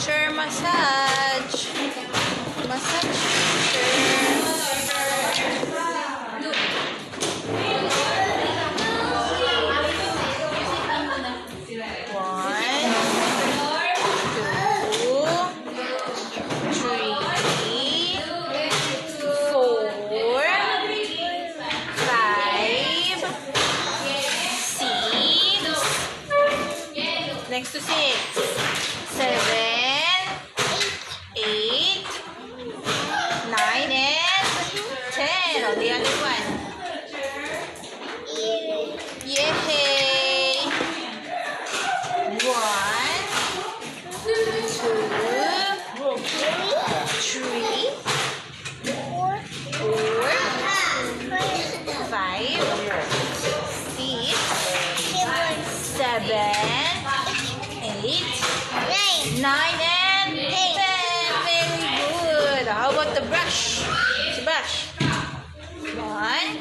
Teacher, massage. Massage, next to 6, 7, 8, 9, and 10. Oh, the other one. Yay! 1, 2, 3, 4, 5, 6, 7, 8, 9, and 10. Very good. How about the brush? It's a brush. 1,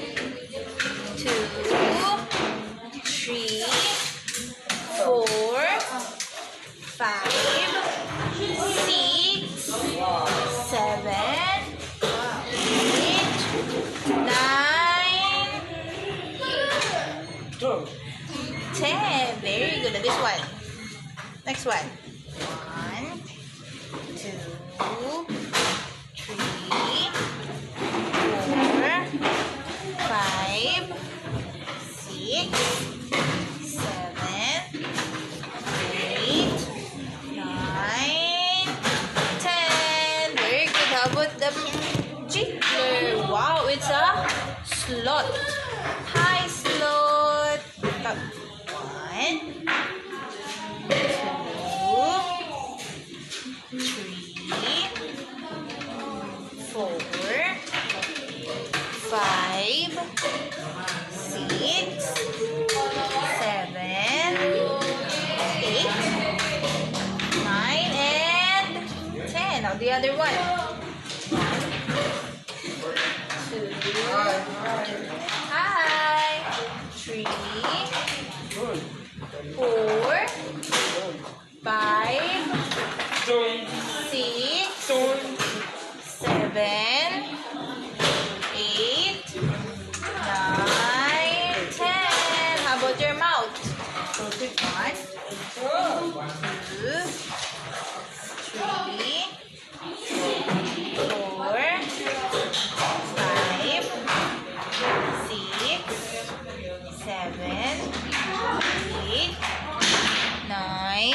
2, 3, 4, 5, 6, 7, 8, 9, 10. Very good. And this one. Next one. 1, 2, 3, 4, 5, 6, 7, 8, 9, 10. Very good. How about the jiggler? Wow, it's a sloth. Hi, sloth. 1, 2, 3, 4, 5, 6, 7, 8, 9, and 10. Now the other one. 2, hi, 3, 4, 5, 6, 7, 8, 9, 10. How about your mouth? 1, 2, 3, 4, 5, 6, 7, 8, 9,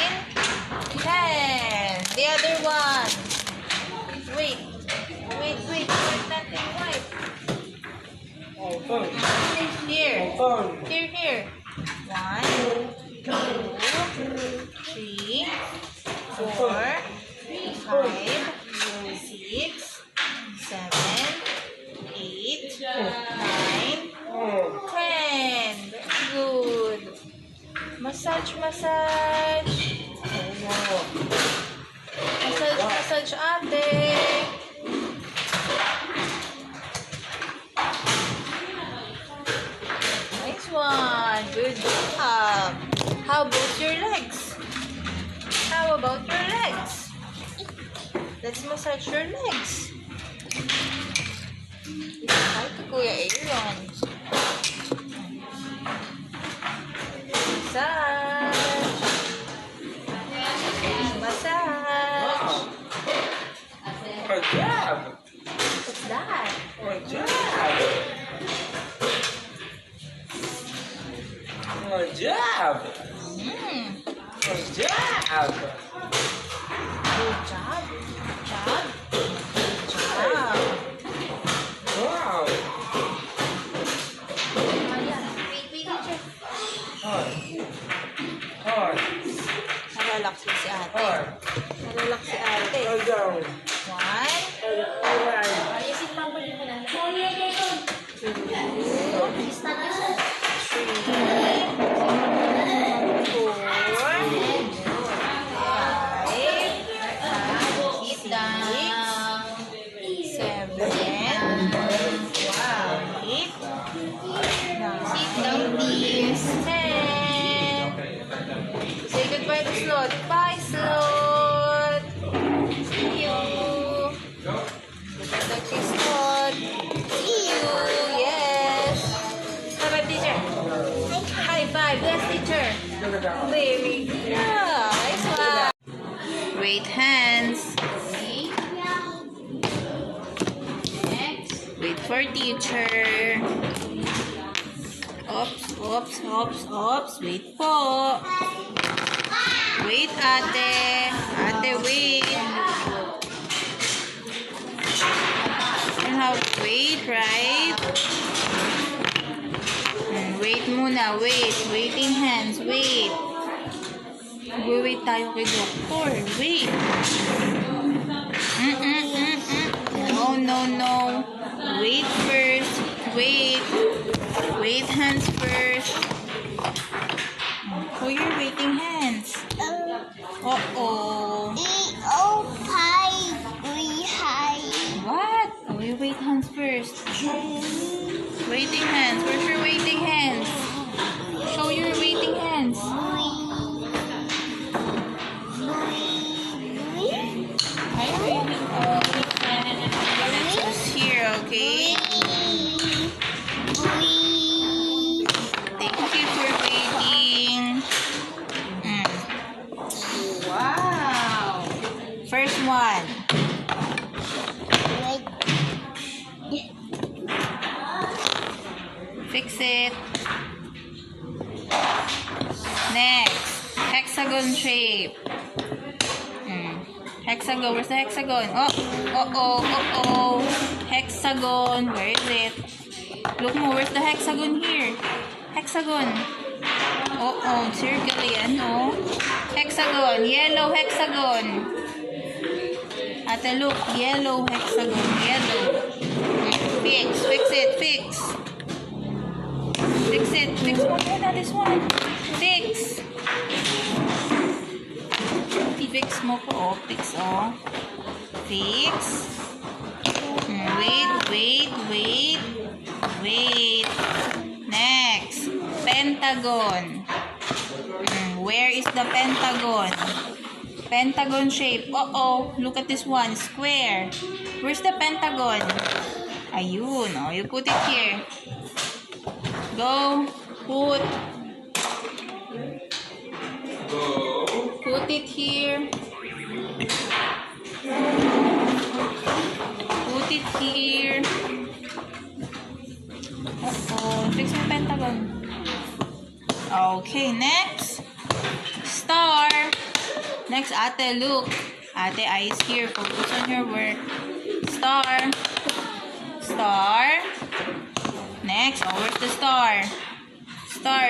10. The other one. Wait. There's nothing white. Here. Here. 1, 2, 3, 4, 5, 6, 7, 8, 9, 10. Good. Massage. Massage, ate. Nice one. Good job. How about your legs? Let's massage your legs. Hi to Kuya Aaron. Massage. Good job. What's that? Good job. Good job. Good job. Good job. Wow. Hard. Nalalak si ate. Hard. Nalalak si ate. Hold down. 1, Alright. 2, 10. Say goodbye to Sloth. Bye, Sloth. wait hands. Next. Wait for teacher. Oops, oops, oops, oops. Wait po. Wait, ate. Ate, wait. And how to wait, right? Wait muna, wait. Waiting hands, wait. Wait tayo kay doktor. Wait. No, no, no. Wait first. Wait. Wait hands first. Oh, you're waiting hands. Uh-oh. What? Oh, you wait hands first. Waiting hands. Where's your waiting hands? Show your waiting hands. Hi, waiting. Oh, let's just here, okay? Thank you for waiting. Wow. First one. Fix it. Next, hexagon shape. Hexagon. Where's the hexagon? Oh. Hexagon. Where is it? Look mo. Where's the hexagon here? Hexagon. Circle yan. Oh. Hexagon. Yellow hexagon. Ate, look. Yellow hexagon. Yellow. Fix it. Fix mo muna this one. Fix mo po. Fix. Wait. Next. Pentagon. Where is the pentagon? Pentagon shape. Look at this one. Square. Where's the pentagon? Ayun. You put it here. Go. Put it here. Put it here. Fix my pentagon. Okay, next. Star. Next, ate, look. Ate, eyes here. Focus on your work. Star. Next, where's the star?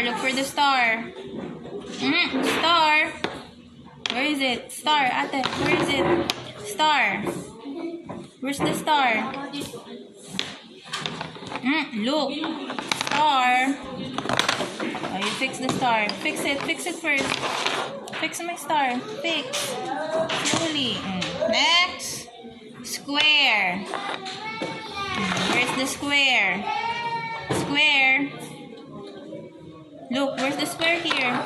Look for the star. Star. Where is it? Star, ate. Where is it? Star. Where's the star? Look. Star. You fix the star. Fix it first. Fix my star. Fix. Slowly. Next. Square. Where's the square? Square. Look, where's the square here?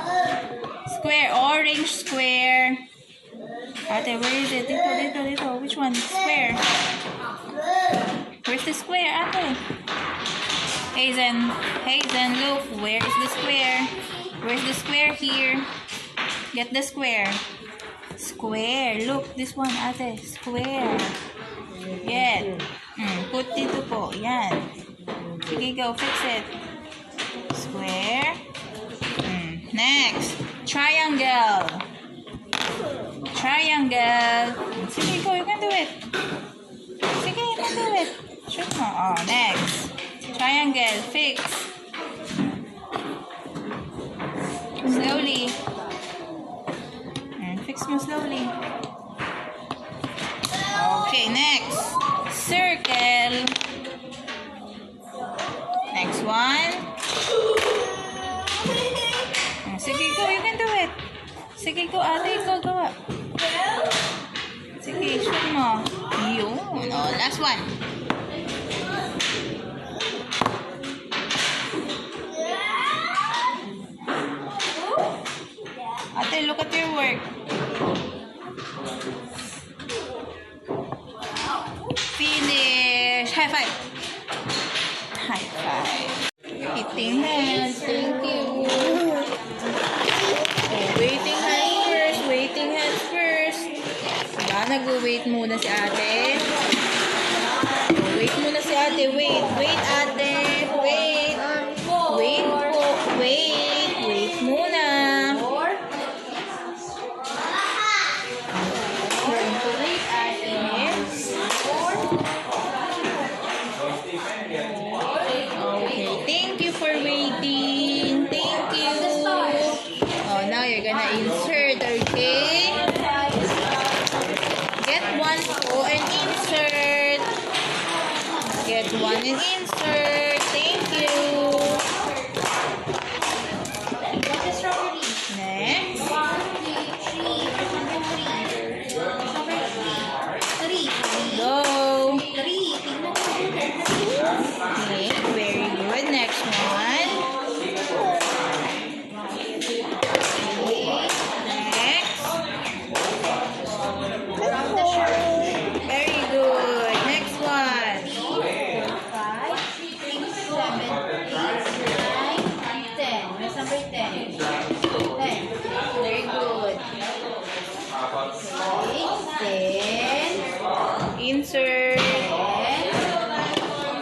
Square, orange square. Ate, where is it? Dito. Which one? Square. Where's the square, ate? Hazen, look, where is the square? Where's the square here? Get the square. Square, look, this one, ate. Square. Get. Put dito po, yan. Sige, go, fix it. Square. Next, triangle. Sige, go, you can do it. Sige, you can do it. Shoot mo. Next. Triangle, fix. Slowly. Fix mo slowly. Okay, next. Circle. Next one. Sige, go. You can do it. Sige, go. Ate, go. Gawa. Sige, shoot mo. Yun. Last one. Ate, look at your work. Finish. High five. High five. Waiting hands. Thank you. Waiting hands first. Ayan, nag-wait muna si ate. Wait muna si ate. Wait. Wait, ate. Wait. Wait po. Wait. Wait muna. Going to wait, ate. Okay. Thank you for waiting. Thank you. Oh, now you're gonna insert, okay? Get one po and insert. Get one and insert. Thank you. Next. Go. Okay, very good. Next one. Next. Very good. Next one. Very good. Insert.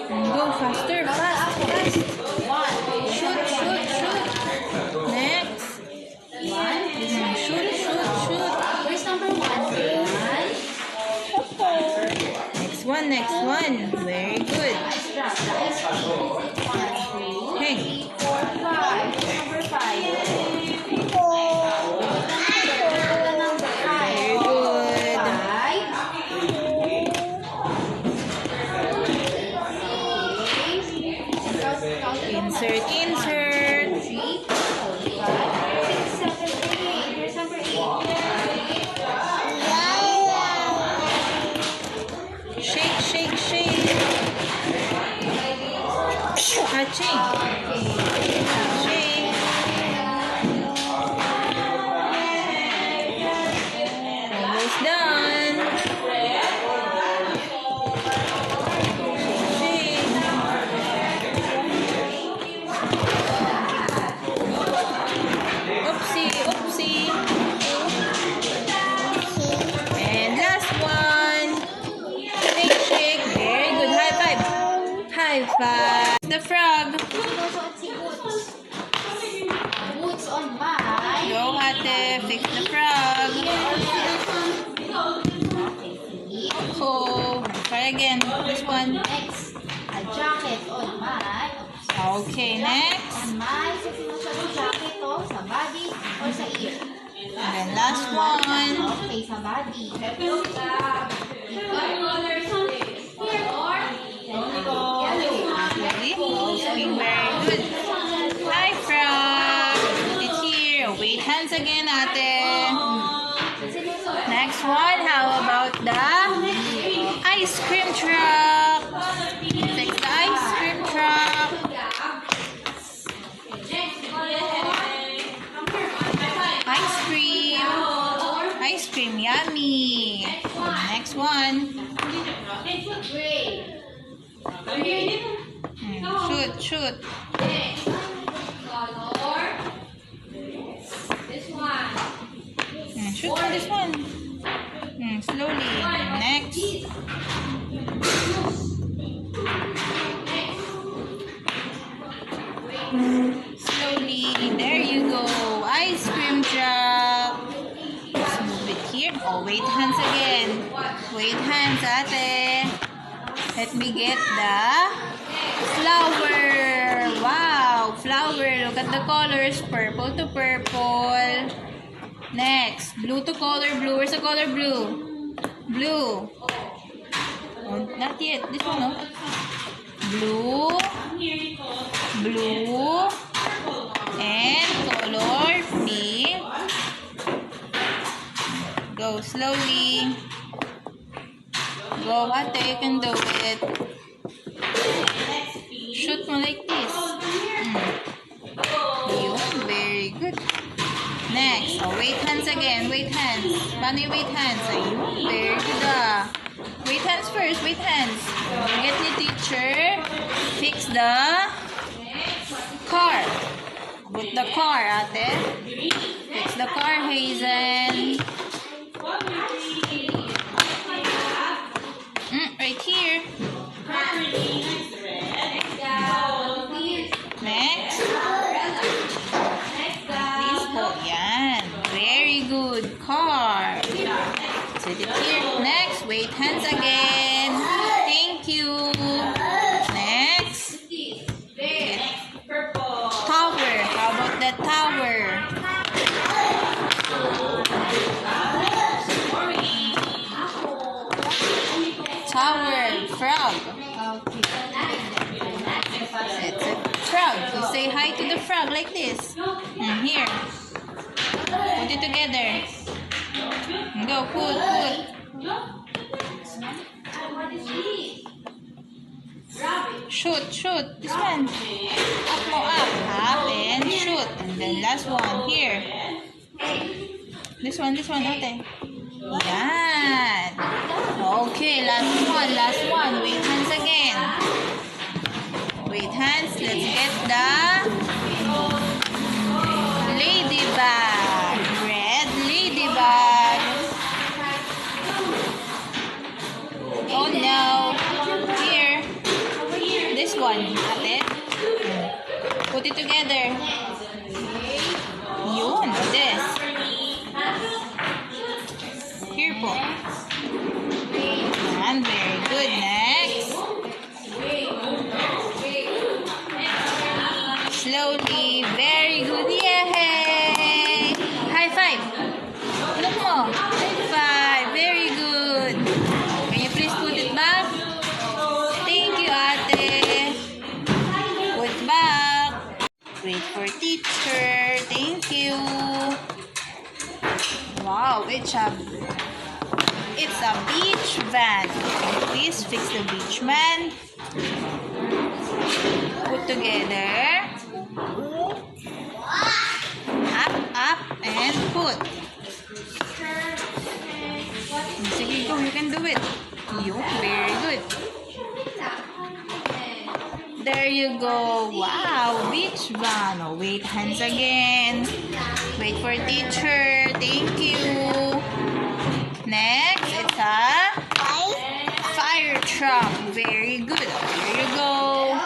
Go faster. Fast. Shoot. Next. Shoot. Where's number 1? Next one. Very good. Hey. 4, 5. Number 5. Number 5. Very good. 5. Insert. 3, 4, 5, 6, 7, 8. Here's number 8. Shake. Aching. Shake. Almost done. Shake. Oopsie. And last one. Shake. Very good. High five. The frog. Boots on my. Go, ate. Fix the frog. Oh, try again. This one. Next, a jacket on my. Okay, next. On my. So, sinusunod yung jacket to sa body or sa ear. And then last one. Okay, sa body. Ready? Looking very good. Hi, frog. It's here. Wait hands again, ate. Next one. How about the ice cream truck? Fix the ice cream truck. Ice cream, yummy. Next one. Shoot. Shoot for this one. Slowly. Next. Slowly. There you go. Ice cream truck. Let's move it here. Oh, wait hands again. Wait hands, ate. Let me get the flower. Wow, flower. Look at the colors. Purple to purple. Next, blue to color blue. Where's the color blue? Blue. Oh, not yet. This one, no? Blue. Blue. And color pink. Go slowly. Go, ate. You can do it. Shoot mo like this. Yun, very good. Next, oh, wait hands again. Wait hands. Paano yung wait hands? Ayun, very good ah. Wait hands first. Wait hands. Get ni teacher. Fix the car. Put the car, ate. Fix the car, Hazen. Set it here. Next, wait hands again. Thank you. Next. Tower. How about the tower? Tower. Frog. It's a frog. You say hi to the frog like this. And here. Put it together. Go, put. Shoot. This one. Up mo, up and shoot. And then last one, here. This one, ate. Yan. Okay, last one. Wait hands again. Wait hands. Let's get the ladybug. Red ladybug. Oh no. Here. This one, ate. Put it together. Yun, this. Here po. And very good. Next. Slowly. Very good. Yay! High five. Look mo. High five. Very good. Can you please put it back? Thank you, ate. Put back. Wait for teacher. Thank you. Wow, it's a beach van. Please fix the beach van. Put together. Up, and put. Sige, go. You can do it. Very good. There you go. Wow, beach van. Oh, wait, hands again. Wait for teacher. Thank you. Next, it's a fire truck. Very good. Here you go.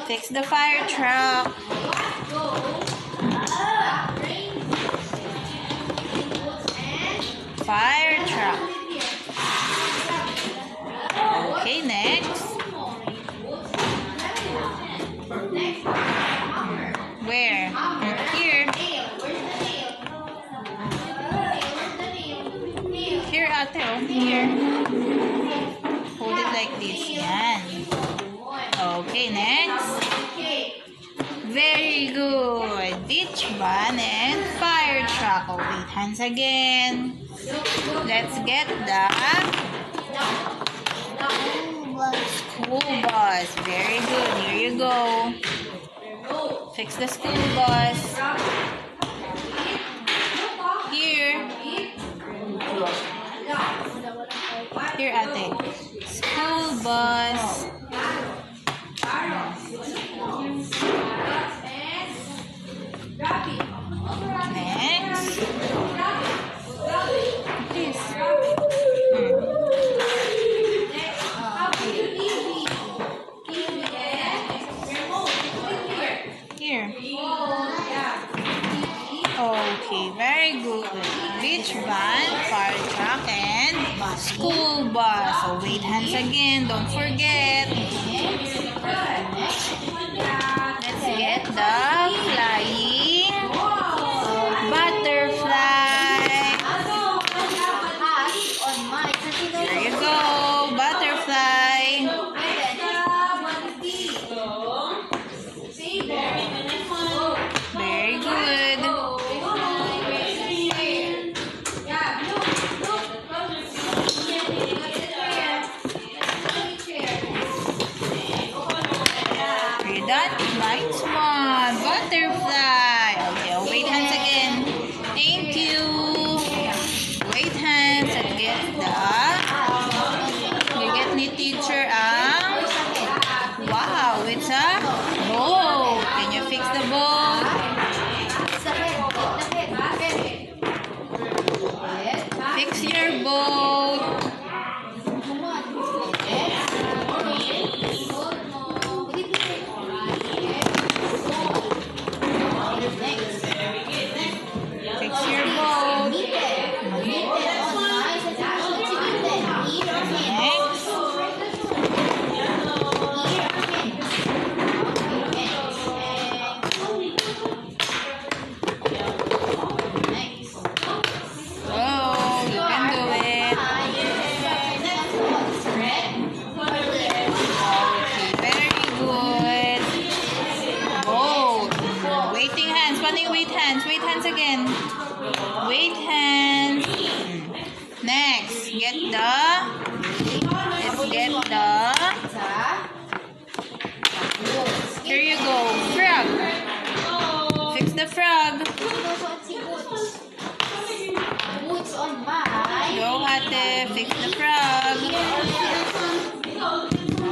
Fix the fire truck. Fire truck. Okay, next. Where? Here. Here, ate. Oh, here. Hold it like this. Yan. Okay, next. Very good. Beach van and fire truck. Oh, wait, hands again. Let's get the school bus. Very good. Here you go. Fix the school bus. Here. Here, ate. School bus. Next. This. Here. Okay, very good. Beach van, fire truck, and school bus. So wait hands again. Don't forget. Let's get the flying butterfly. There you go, butterfly. Very good. Are you done? Nice one. Butterfly. Okay, oh, wait hands again. Thank you. Wait hands and get the Here you go. Frog. Fix the frog. Sinusuot si Boots. Boots on my... Go, ate. Fix the frog.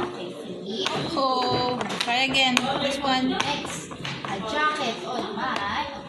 Okay, feet. Oh, try again. This one. Next, a jacket on my...